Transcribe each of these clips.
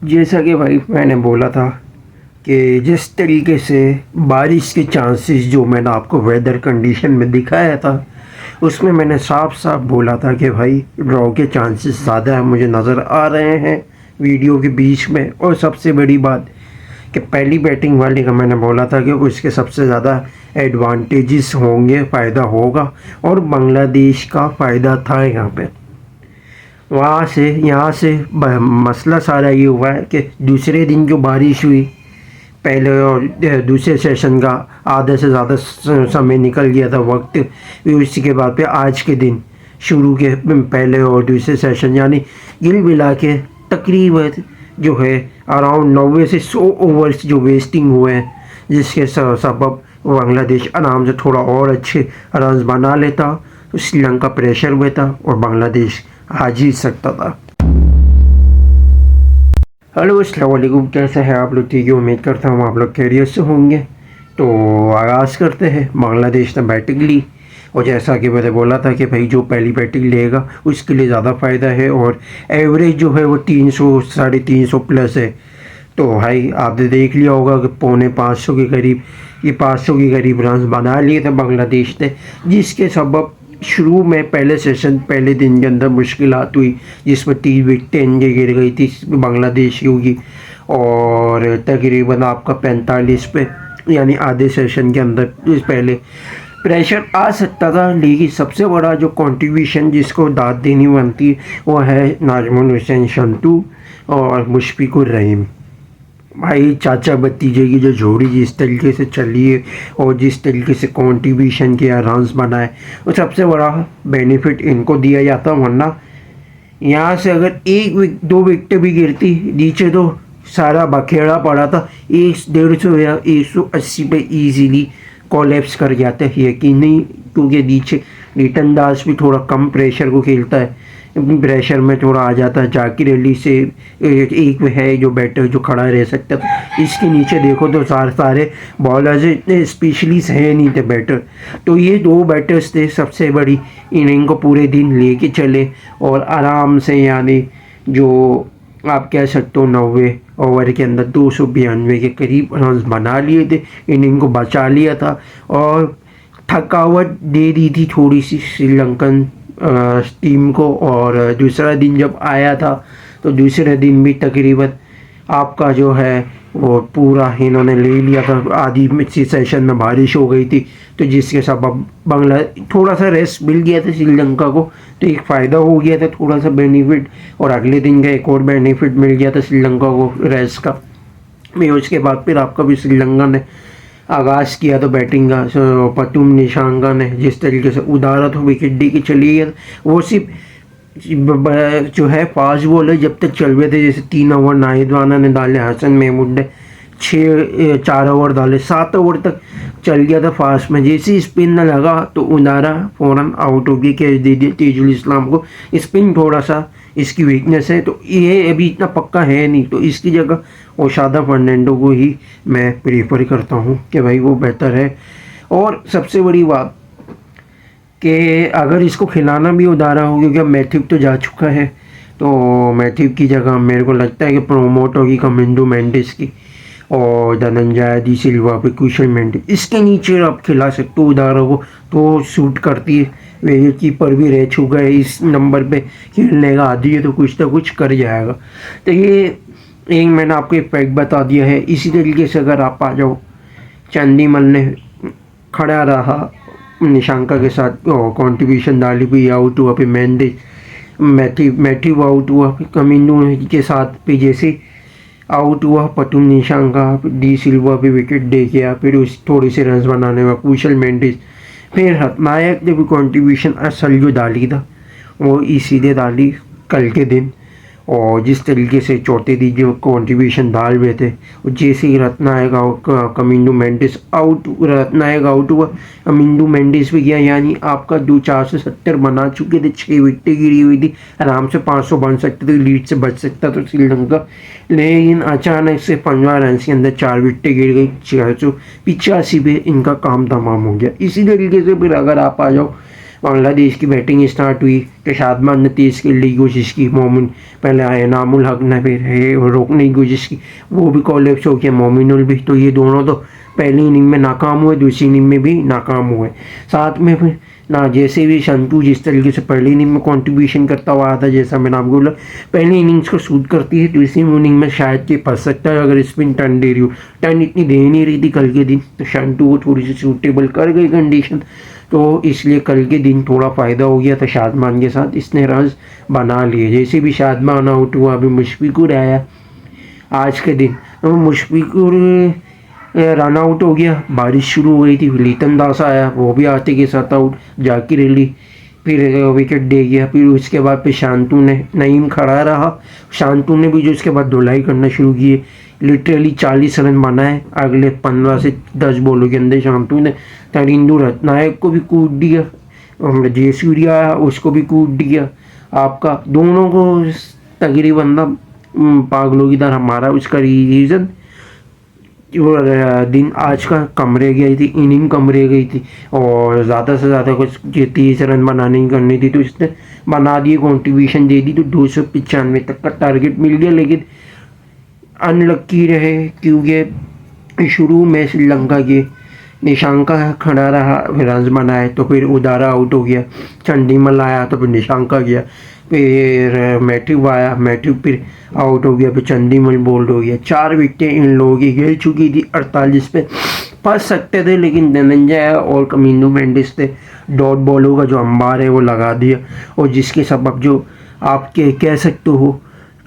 जैसा कि भाई मैंने बोला था कि जिस तरीके से बारिश के चांसेस जो मैंने आपको वेदर कंडीशन में दिखाया था, उसमें मैंने साफ साफ बोला था कि भाई ड्रॉ के चांसेस ज़्यादा मुझे नज़र आ रहे हैं वीडियो के बीच में। और सबसे बड़ी बात कि पहली बैटिंग वाले का मैंने बोला था कि उसके सबसे ज़्यादा एडवांटेजेस होंगे, फ़ायदा होगा, और बांग्लादेश का फ़ायदा था यहाँ पे। यहाँ से मसला सारा ये हुआ है कि दूसरे दिन जो बारिश हुई, पहले और दूसरे सेशन का आधे से ज़्यादा समय निकल गया था वक्त, उसी के बाद पे आज के दिन शुरू के पहले और दूसरे सेशन यानी गिल मिला के तकरीबन जो है अराउंड 90 से 100 ओवर्स जो वेस्टिंग हुए हैं, जिसके सबब बांग्लादेश आराम से थोड़ा और अच्छे रन्स बना लेता तो श्रीलंका प्रेशर में था और बांग्लादेश आ जीत सकता था। हेलो अस्सलाम वालेकुम, कैसे हैं आप लोग? ठीक है, उम्मीद करता हूँ आप लोग खैरियत से होंगे। तो आगाज़ करते हैं। बांग्लादेश ने बैटिंग ली और जैसा कि मैंने बोला था कि भाई जो पहली बैटिंग लेगा उसके लिए ज़्यादा फ़ायदा है, और एवरेज जो है वो 300 350 प्लस है। तो भाई आपने देख लिया होगा कि 450 के करीब, ये 500 के करीब रन बना लिए थे बांग्लादेश ने, जिसके सबब शुरू में पहले सेशन पहले दिन के अंदर मुश्किलात हुई, जिसमें 3 विकेटें गिर गई थी बांग्लादेश की, और तकरीबन आपका 45 पे यानी आधे सेशन के अंदर पहले प्रेशर आ सकता था। लेकिन सबसे बड़ा जो कंट्रीब्यूशन जिसको दाद देनी बनती है वो है नाजमुल हुसैन शंतू और मुशफिकुर रहीम। भाई चाचा भतीजे की जो जोड़ी जिस तरीके से चली है और जिस तरीके से कंट्रीब्यूशन किया, रन्स बनाए, वो सबसे बड़ा बेनिफिट इनको दिया जाता। वरना यहाँ से अगर एक दो विकेट भी गिरती नीचे तो सारा बखेड़ा पड़ा था, 150 या 180 पे इजीली कोलैप्स कर जाता है। यकीन नहीं, क्योंकि नीचे रिटर्न दास भी थोड़ा कम प्रेशर को खेलता है, प्रेशर में थोड़ा आ जाता है। जाकिर अली से एक है जो बैटर जो खड़ा रह सकता था, इसके नीचे देखो तो सारे बॉलर्स इतने स्पेशलिस्ट हैं नहीं थे बैटर। तो ये दो बैटर्स थे सबसे बड़ी इनिंग को पूरे दिन लेके चले और आराम से, यानी जो आप कह सकते हो 90 ओवर के अंदर 292 के करीब रन बना लिए थे, इनिंग को बचा लिया था। और थकावट दे दी थी थोड़ी सी श्रीलंकन टीम को। और दूसरा दिन जब आया था तो दूसरे दिन भी तकरीबन आपका जो है वो पूरा इन्होंने ले लिया था। आधी सेशन में बारिश हो गई थी, तो जिसके सबब बांग्ला थोड़ा सा रेस्ट मिल गया था श्रीलंका को, तो एक फ़ायदा हो गया था, थोड़ा सा बेनिफिट। और अगले दिन का एक और बेनिफिट मिल गया था श्रीलंका को रेस्ट का। मैं उसके बाद फिर आपका भी श्रीलंका ने आगाज़ किया तो बैटिंग का। पतुम निशांका ने जिस तरीके से उधारा तो विकेट दी के चली गया, वो सिर्फ जो है फास्ट बॉलर जब तक चल रहे थे, जैसे 3 ओवर नाहिद राना ने डाले, हसन महमूद ने 4 ओवर डाले, 7 ओवर तक चल गया था फास्ट में। जैसे ही स्पिन न लगा तो उधारा फ़ौरन आउट हो गया, कैच दे दिया तेजुल इस्लाम को। स्पिन थोड़ा सा इसकी वीकनेस है, तो ये अभी इतना पक्का है नहीं, तो इसकी जगह ओशादा फर्नांडो को ही मैं प्रीफर करता हूँ कि भाई वो बेहतर है। और सबसे बड़ी बात कि अगर इसको खिलाना भी उधारा हो, क्योंकि अब मैथ्यू तो जा चुका है, तो मैथ्यू की जगह मेरे को लगता है कि प्रमोट होगी कमिंडो मेंडिस की और धनंजय डी सिल्वा पे कुशल मेंडिस, इसके नीचे आप खिला सकते हो उधारा को, तो सूट करती है। वे कीपर भी रह चुका है इस नंबर पे खेलने का आदी है, तो कुछ ना कुछ कर जाएगा। तो ये एक मैंने आपको एक फैक्ट बता दिया है। इसी तरीके से अगर आप आ जाओ, चंदीमल ने खड़ा रहा निशांका के साथ, कंट्रीब्यूशन डाली भी, आउट हुआ, फिर मैथ्यू आउट हुआ, फिर कमिंडो के साथ पे जैसे आउट हुआ पतुम निशांका, डी सिल्वा भी विकेट दे गया, फिर उस थोड़े से रन बनाने में कुशल मेंडिस, फिर हतनायक ने भी कंट्रीब्यूशन असल जो डाली था वो इसीलिए डाली कल के दिन। और जिस तरीके से चौथे दिन जो कंट्रीब्यूशन डाल रहे थे, और जैसे ही कमिंडो मेंडिस रत्नायक आउट हुआ, कमिंडो मेंडिस भी गया, यानी आपका 470 बना चुके थे, 6 विकेटें गिरी हुई थी, आराम से 500 बन सकते थे, लीड से बच सकता था श्रीलंका। लेकिन अचानक से 15 रन के अंदर 4 विकेटें गिर गई, 685 पे इनका काम तमाम हो गया। इसी तरीके से फिर अगर आप आ जाओ बांग्लादेश की बैटिंग स्टार्ट हुई तो शादमान ने तेज़ खेलने की कोशिश की, मोमिन पहले आए, नामुल हक ने फिर रोकने की कोशिश की, वो भी कॉलेप्स हो गया, मोमिनुल भी। तो ये दोनों तो पहली इनिंग में नाकाम हुए, दूसरी इनिंग में भी नाकाम हुए। साथ में फिर ना जैसे भी संतू जिस तरीके से पहली इनिंग में कंट्रीब्यूशन करता हुआ आता, जैसा मैंने आपको बोला पहली इनिंग्स को सूट करती है, दूसरी इनिंग में शायद कि फंस सकता है अगर स्पिन टर्न दे रही हो। टर्न इतनी दे नहीं रही थी कल के दिन, तो संतू को थोड़ी सी सूटेबल कर गई कंडीशन, तो इसलिए कल के दिन थोड़ा फ़ायदा हो गया था शादमान के साथ, इसने रन बना लिए। जैसे भी शादमान आउट हुआ, अभी मुशफिकुर आया आज के दिन, तो मुशफिकुर रन आउट हो गया, बारिश शुरू हो गई थी, लिटन दास आया, वो भी आते के साथ आउट, जाकिर अली फिर विकेट दे गया। फिर उसके बाद फिर शांतु ने, नईम खड़ा रहा, शांतु ने भी जो उसके बाद धुलाई करना शुरू किए, लिटरली 40 रन बनाए अगले 15 से 10 बॉलों के अंदर। शांतु ने तरिंदु रत्नायक को भी कूद दिया, जयसूर्या आया उसको भी कूद दिया, आपका दोनों को तकरीबन पागलों की तरह मारा। उसका रीज़न जो दिन आज का कम रह गई थी, इनिंग कम रह गई थी और ज़्यादा से ज़्यादा कुछ 30 रन बनाने की करनी थी, तो इसने बना दिए, कंट्रीब्यूशन दे दी, तो 295 तक का टारगेट मिल गया। लेकिन अनलक्की रहे क्योंकि शुरू में श्रीलंका के निशांका खड़ा रहा, रन बनाए, तो फिर उदारा आउट हो गया, चंडीमल आया तो फिर निशांका गया, फिर मैथ्यू आया, मैथ्यू फिर आउट हो गया, फिर चंडीमल बोल्ड हो गया। 4 विकेटें इन लोगों की गिर चुकी थी, 48 पे फंस सकते थे, लेकिन धनंजय और कमिंदू मेंडिस थे, डॉट बॉलों का जो अंबार है वो लगा दिया, और जिसके सबब जो आप कह सकते हो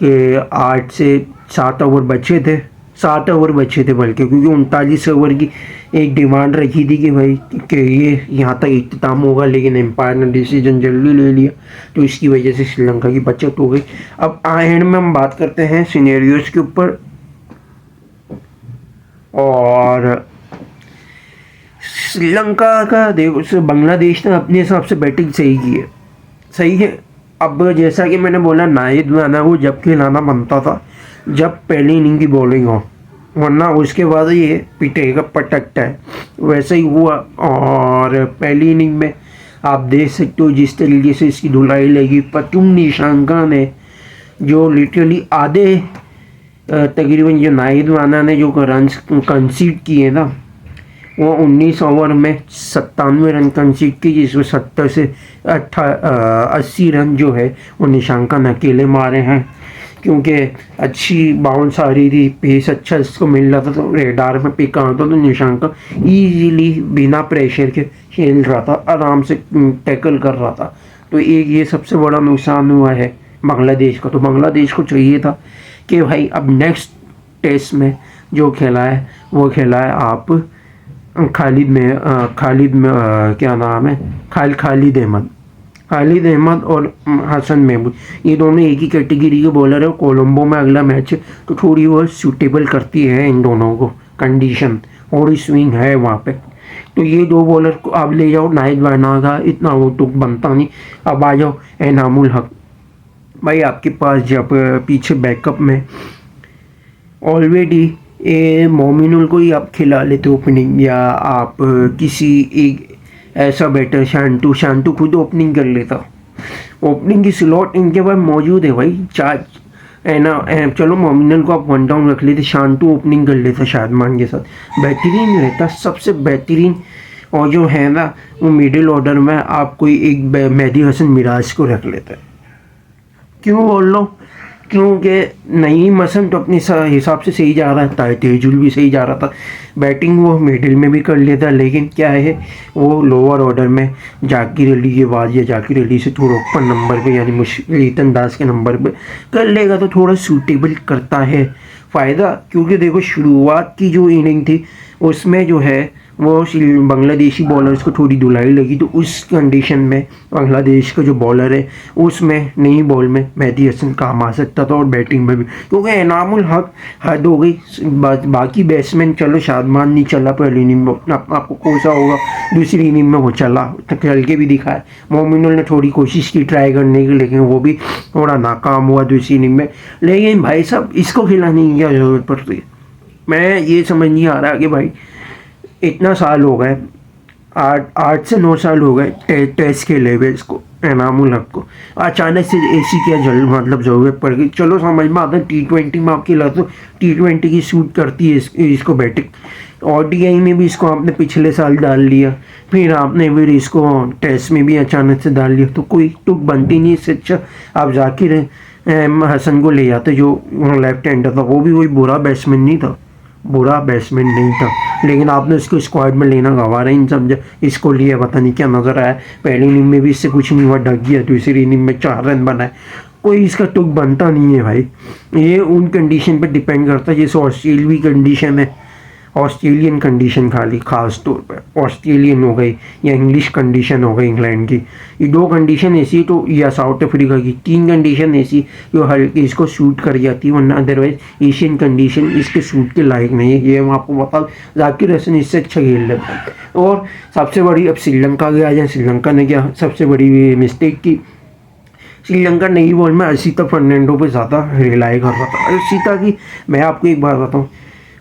कि 8 से 7 ओवर बचे थे, 7 ओवर बचे थे बल्कि, क्योंकि 39 ओवर की एक डिमांड रखी थी कि भाई कि ये यहाँ तक इख्तिताम होगा, लेकिन एम्पायर ने डिसीजन जल्दी ले लिया, तो इसकी वजह से श्रीलंका की बचत हो गई। अब एंड में हम बात करते हैं सिनेरियोज के ऊपर, और श्रीलंका का देखो, बांग्लादेश ने अपने हिसाब से बैटिंग सही की है, सही है। अब जैसा कि मैंने बोला, नाहिद राना को जब खिलाना बनता था जब पहली इनिंग की बॉलिंग हो, वरना उसके बाद ये पिटेगा पटकता है, वैसे ही हुआ। और पहली इनिंग में आप देख सकते हो जिस तरीके से इसकी धुलाई लगी, पतुम निशांका ने जो लिटरली आधे तकरीबन जो नाहिद राना ने जो रन कंसीड किए ना, वो 19 ओवर में 97 रन कंसीड की, जिसमें 70 से 80 रन जो है वो निशांका ने अकेले मारे हैं, क्योंकि अच्छी बाउंस आ रही थी, पेस अच्छा इसको मिल रहा था, तो रेडार में पिक आता तो निशांका ईजीली बिना प्रेशर के खेल रहा था, आराम से टैकल कर रहा था। तो एक ये सबसे बड़ा नुकसान हुआ है बांग्लादेश का। तो बांग्लादेश को चाहिए था कि भाई अब नेक्स्ट टेस्ट में जो खेला है वो खेला है आप खालिद में क्या नाम है, खालिद अहमद और हसन महमूद, ये दोनों एक ही कैटेगरी के बॉलर है। कोलंबो में अगला मैच है, तो थोड़ी वो सूटेबल करती है इन दोनों को, कंडीशन थोड़ी स्विंग है वहाँ पे। तो ये दो बॉलर को आप ले जाओ, नाहिद राना का इतना वो तो बनता नहीं। अब आ जाओ एनामुल हक, भाई आपके पास जब पीछे बैकअप में ऑलरेडी मोमिनुल को ही आप खिला लेते ओपनिंग, या आप किसी एक ऐसा बैटर शांतु खुद ओपनिंग कर लेता, ओपनिंग की स्लॉट इनके पास मौजूद है भाई, चार है ना। चलो मोमिनुल को आप 1 डाउन रख लेते, शांतु ओपनिंग कर लेता शादमान के साथ, बेहतरीन रहता, सबसे बेहतरीन। और जो है ना वो मिडिल ऑर्डर में आप कोई एक मेहदी हसन मिराज को रख लेते। क्यों बोल लो, क्योंकि नईम हसन तो अपने हिसाब से सही जा रहा था, तेजुल भी सही जा रहा था, बैटिंग वो मिडिल में भी कर लेता, लेकिन क्या है वो लोअर ऑर्डर में जाकिर अली के बाद या जाकिर अली से थोड़ा ऊपर नंबर पे, यानी लिटन दास के नंबर पे कर लेगा, तो थोड़ा सूटेबल करता है फ़ायदा। क्योंकि देखो शुरुआत की जो इनिंग थी उसमें जो है वो बांग्लादेशी बॉलर्स को थोड़ी धुलाई लगी, तो उस कंडीशन में बांग्लादेश का जो बॉलर है उसमें नई बॉल में मेहदी हसन काम आ सकता था, और बैटिंग में भी, क्योंकि एनामुल हक हद हो गई। बाकी बैट्समैन चलो शादमान नहीं चला पहली इनिंग में, आपको कोसा होगा, दूसरी इनिंग में वो चला, चल के भी दिखाया। मोमिनुल ने थोड़ी कोशिश की ट्राई करने की, लेकिन वो भी थोड़ा नाकाम हुआ दूसरी इनिंग में। लेकिन भाई साहब इसको खिलाने की क्या ज़रूरत पड़ती है, मैं ये समझ नहीं आ रहा कि भाई इतना साल हो गए, 8 से 9 साल हो गए टेस्ट खेले हुए इसको, एनामुल हक को। अचानक से ऐसी क्या मतलब ज़रूरत पड़ गई। चलो समझ में आता है, T20 में आप खिला तो T20 की सूट करती है इसको बैटिंग। ODI में भी इसको आपने पिछले साल डाल लिया, फिर आपने फिर इसको टेस्ट में भी अचानक से डाल लिया, तो कोई टुक बनती नहीं। इससे अच्छा आप जाकिर हसन को ले आते, जो लेफ्ट हैंडर था। वो भी कोई बुरा बैट्समैन नहीं था, बुरा बैट्समैन नहीं था, लेकिन आपने इसको स्क्वाड में लेना गवारा ही नहीं समझा। इसको लिया, पता नहीं क्या नज़र आया। पहली इनिंग में भी इससे कुछ नहीं हुआ, ढक गया। दूसरी इनिंग में 4 रन बनाए। कोई इसका टुक बनता नहीं है भाई। ये उन कंडीशन पर डिपेंड करता है जैसे ऑस्ट्रेलियाई कंडीशन है, ऑस्ट्रेलियन कंडीशन खाली ख़ास तौर पर ऑस्ट्रेलियन हो गई या इंग्लिश कंडीशन हो गई इंग्लैंड की। ये 2 कंडीशन ऐसी, तो या साउथ अफ्रीका की 3 कंडीशन ऐसी जो हल्की इसको सूट कर जाती है, वरना अदरवाइज एशियन कंडीशन इसके सूट के लायक नहीं है। ये मैं आपको बता, जाकिर हसन इससे अच्छा खेल लेता है। और सबसे बड़ी, अब श्रीलंका के आ जाए, श्रीलंका ने क्या सबसे बड़ी मिस्टेक की। श्रीलंका नई बॉल में असीता फर्नांडो पे ज़्यादा रिलाई कर रहा था। असीता की मैं आपको एक बात बताऊँ,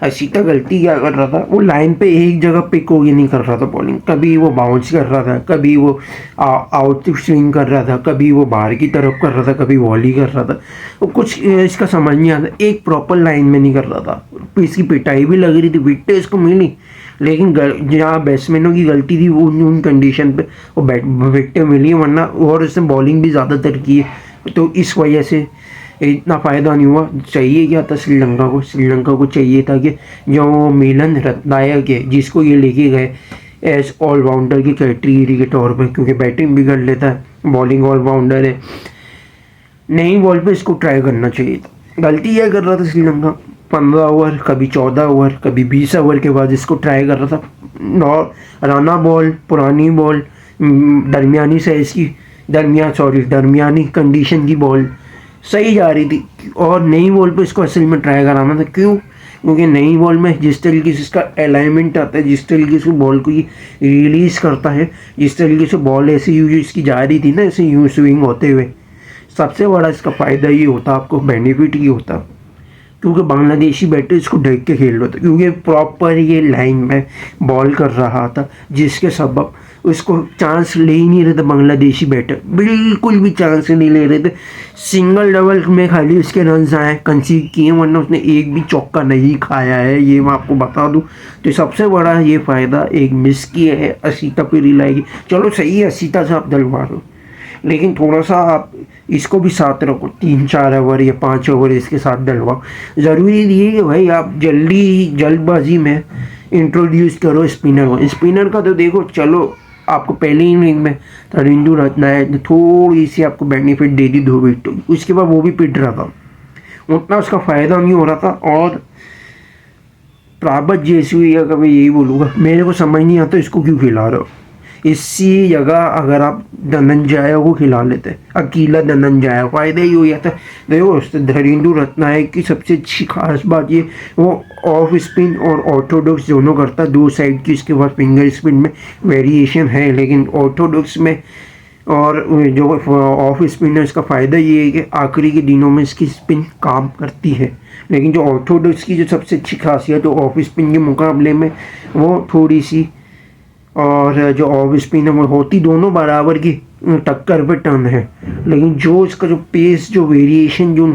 असीता गलती क्या कर रहा था, वो लाइन पे एक जगह पिक होगी नहीं कर रहा था बॉलिंग। कभी वो बाउंस कर रहा था, कभी वो आउट स्विंग कर रहा था, कभी वो बाहर की तरफ कर रहा था, कभी वॉली कर रहा था। वो कुछ इसका समझ नहीं आता, एक प्रॉपर लाइन में नहीं कर रहा था। इसकी पिटाई भी लग रही थी, विकेट इसको मिली, लेकिन जहाँ बैट्समैनों की गलती थी उन कंडीशन पे वो विकेटें मिली, वरना और उसने बॉलिंग भी ज़्यादातर की है, तो इस वजह से इतना फ़ायदा नहीं हुआ। चाहिए क्या था श्रीलंका को, श्रीलंका को चाहिए था कि जो मिलन रत्नायक है, जिसको ये लेके गए एज ऑलराउंडर की कैटेगरी के तौर पे, क्योंकि बैटिंग भी कर लेता है, बॉलिंग ऑलराउंडर है, नई बॉल पे इसको ट्राई करना चाहिए था। गलती यह कर रहा था श्रीलंका, 15 ओवर, कभी 14 ओवर, कभी 20 ओवर के बाद इसको ट्राई कर रहा था। राना बॉल, पुरानी बॉल, दरमियानी साइज़ की, दरमियानी कंडीशन की बॉल सही जा रही थी, और नई बॉल पे इसको असल में ट्राई कराना था। क्यों? क्योंकि नई बॉल में जिस तरीके से इसका अलाइनमेंट आता है, जिस तरीके से बॉल को ये रिलीज़ करता है, जिस तरीके से बॉल ऐसे यूँ इसकी जा रही थी ना, ऐसे यूँ स्विंग होते हुए, सबसे बड़ा इसका फ़ायदा ये होता, आपको बेनिफिट ये होता, क्योंकि बांग्लादेशी बैटर इसको ढक के खेल रहा था, क्योंकि प्रॉपर ये लाइन में बॉल कर रहा था, जिसके सबब उसको चांस ले ही नहीं रहे थे बांग्लादेशी बैटर, बिल्कुल भी चांस नहीं ले रहे थे। सिंगल डबल में खाली उसके रन आए, कंसीव किए, वरना उसने एक भी चौका नहीं खाया है, ये मैं आपको बता दूं। तो सबसे बड़ा ये फ़ायदा एक मिस किया है असीता पे रिलाई। चलो सही है, असीता से आप डलवा दो, लेकिन थोड़ा सा आप इसको भी साथ रखो, 3-4 ओवर या 5 ओवर इसके साथ डलवाओ। ज़रूरी नहीं है कि भाई आप जल्दबाजी में इंट्रोड्यूस करो स्पिनर को। स्पिनर का तो देखो, चलो आपको पहले ही इनिंग में तरिंदु रत्नायक थोड़ी सी आपको बेनिफिट दे दी 2 विकेट, उसके बाद वो भी पिट रहा था, उतना उसका फ़ायदा नहीं हो रहा था। और प्राबत जैसी या कभी यही बोलूँगा, मेरे को समझ नहीं आता इसको क्यों खिला रहे हो। इसी जगह अगर आप धनंजय को खिला लेते, अकेला धनंजय, फ़ायदा ही हो जाता। देखो धरिंदु रत्नायक की सबसे अच्छी खास बात ये, वो ऑफ स्पिन और ऑर्थोडॉक्स दोनों करता, 2 साइड की। इसके बाद फिंगर स्पिन में वेरिएशन है, लेकिन ऑर्थोडॉक्स में और जो ऑफ स्पिन है, इसका फ़ायदा ये है कि आखिरी के दिनों में इसकी स्पिन काम करती है। लेकिन जो ऑर्थोडॉक्स की जो सबसे अच्छी खासियत है, ऑफ स्पिन के मुकाबले में वो थोड़ी सी, और जो ऑफ स्पिन है वो होती दोनों बराबर की टक्कर पे टर्न है, लेकिन जो इसका जो पेस, जो वेरिएशन जो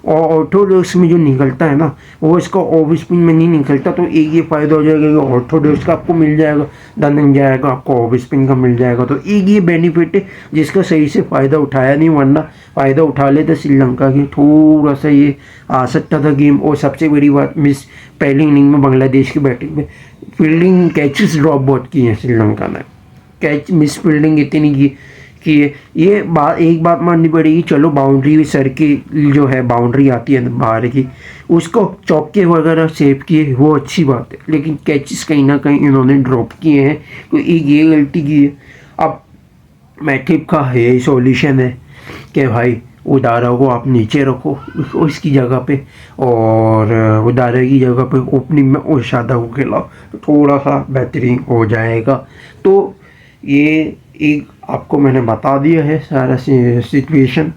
ऑर्थोडॉक्स में जो निकलता है ना, वो इसका ऑफ स्पिन में नहीं निकलता। तो एक ये फ़ायदा हो जाएगा कि ऑर्थोडॉक्स का आपको मिल जाएगा, धनंजय का आपको ऑफ स्पिन का मिल जाएगा। तो एक ये बेनिफिट है जिसका सही से फ़ायदा उठाया नहीं, वरना फ़ायदा उठा लेते श्रीलंका की। थोड़ा सा ये आ सकता था गेम। और सबसे बड़ी बात, मिस पहली इनिंग में बांग्लादेश की बैटिंग में फील्डिंग कैचेस ड्रॉप बहुत की है श्रीलंका ने, कैच मिस फील्डिंग इतनी की ये एक बात माननी पड़ेगी। चलो बाउंड्री सर की जो है बाउंड्री आती है बाहर की, उसको चौके वगैरह सेव किए, वो अच्छी बात है, लेकिन कैचेस कहीं ना कहीं इन्होंने ड्रॉप किए हैं, तो एक ये गलती की है। अब मैथिप का यही सॉल्यूशन है कि भाई उदारा को आप नीचे रखो इसकी जगह पे, और उदारा की जगह पे ओपनिंग में उर्शादा को खिलाओ, तो थोड़ा सा बेहतरीन हो जाएगा। तो ये एक आपको मैंने बता दिया है सारा सिचुएशन।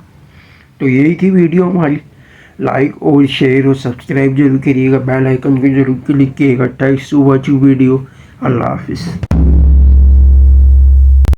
तो यही थी वीडियो हमारी। लाइक और शेयर और सब्सक्राइब जरूर करिएगा, बेल आइकन को जरूर क्लिक कीजिएगा। 28 सुबह वीडियो। अल्लाह हाफिज़।